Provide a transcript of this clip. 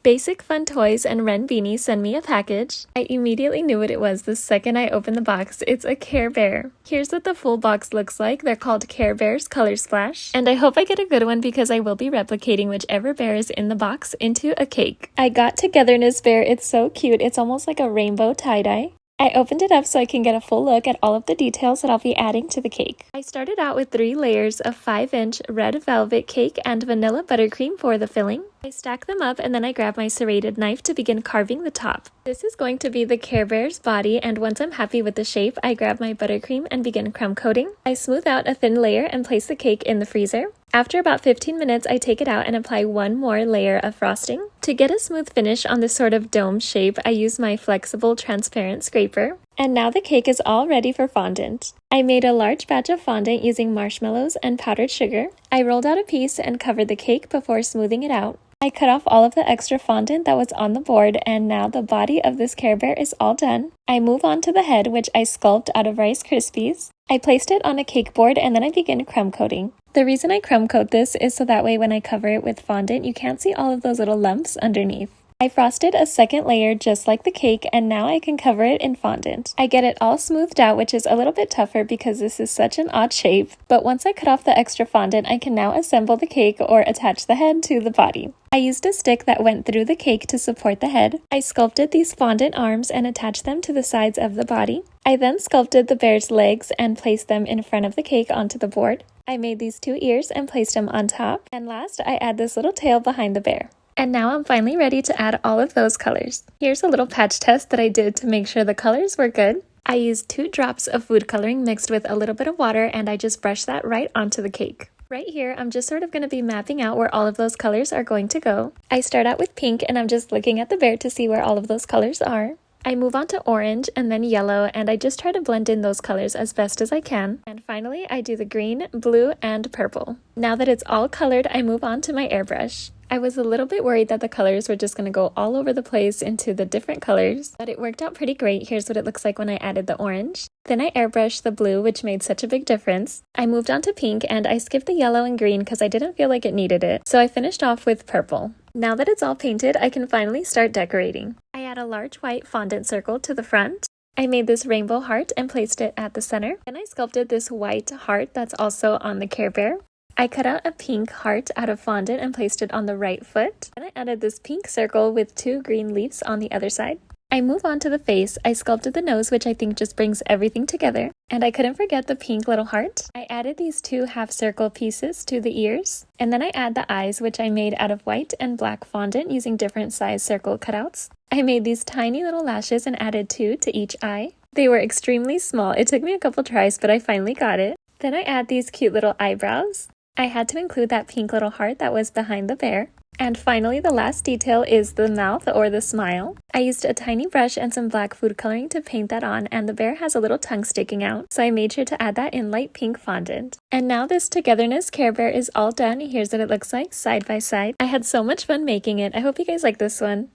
Basic Fun Toys and Ren Beanie send me a package. I immediately knew what it was the second I opened the box. It's a Care Bear. Here's what the full box looks like. They're called Care Bears Color Splash. And I hope I get a good one because I will be replicating whichever bear is in the box into a cake. I got Togetherness Bear. It's so cute. It's almost like a rainbow tie-dye. I opened it up so I can get a full look at all of the details that I'll be adding to the cake. I started out with 3 layers of 5-inch red velvet cake and vanilla buttercream for the filling. I stack them up and then I grab my serrated knife to begin carving the top. This is going to be the Care Bear's body, and once I'm happy with the shape, I grab my buttercream and begin crumb coating. I smooth out a thin layer and place the cake in the freezer. After about 15 minutes, I take it out and apply one more layer of frosting. To get a smooth finish on this sort of dome shape, I use my flexible transparent scraper. And now the cake is all ready for fondant. I made a large batch of fondant using marshmallows and powdered sugar. I rolled out a piece and covered the cake before smoothing it out. I cut off all of the extra fondant that was on the board, and now the body of this Care Bear is all done. I move on to the head, which I sculpt out of Rice Krispies. I placed it on a cake board and then I begin crumb coating. The reason I crumb coat this is so that way when I cover it with fondant, you can't see all of those little lumps underneath. I frosted a second layer just like the cake, and now I can cover it in fondant. I get it all smoothed out, which is a little bit tougher because this is such an odd shape, but once I cut off the extra fondant, I can now assemble the cake or attach the head to the body. I used a stick that went through the cake to support the head. I sculpted these fondant arms and attached them to the sides of the body. I then sculpted the bear's legs and placed them in front of the cake onto the board. I made these 2 ears and placed them on top. And last, I add this little tail behind the bear. And now I'm finally ready to add all of those colors. Here's a little patch test that I did to make sure the colors were good. I used 2 drops of food coloring mixed with a little bit of water, and I just brushed that right onto the cake. Right here, I'm just sort of going to be mapping out where all of those colors are going to go. I start out with pink, and I'm just looking at the bear to see where all of those colors are. I move on to orange and then yellow, and I just try to blend in those colors as best as I can. And finally, I do the green, blue, and purple. Now that it's all colored, I move on to my airbrush. I was a little bit worried that the colors were just going to go all over the place into the different colors, but it worked out pretty great. Here's what it looks like when I added the orange. Then I airbrushed the blue, which made such a big difference. I moved on to pink, and I skipped the yellow and green because I didn't feel like it needed it, so I finished off with purple. Now that it's all painted, I can finally start decorating. I add a large white fondant circle to the front. I made this rainbow heart and placed it at the center. Then I sculpted this white heart that's also on the Care Bear. I cut out a pink heart out of fondant and placed it on the right foot. Then I added this pink circle with 2 green leaves on the other side. I move on to the face. I sculpted the nose, which I think just brings everything together. And I couldn't forget the pink little heart. I added these 2 half circle pieces to the ears. And then I add the eyes, which I made out of white and black fondant using different size circle cutouts. I made these tiny little lashes and added 2 to each eye. They were extremely small. It took me a couple tries, but I finally got it. Then I add these cute little eyebrows. I had to include that pink little heart that was behind the bear. And finally, the last detail is the mouth or the smile. I used a tiny brush and some black food coloring to paint that on, and the bear has a little tongue sticking out, so I made sure to add that in light pink fondant. And now this Togetherness Care Bear is all done. Here's what it looks like side by side. I had so much fun making it. I hope you guys like this one.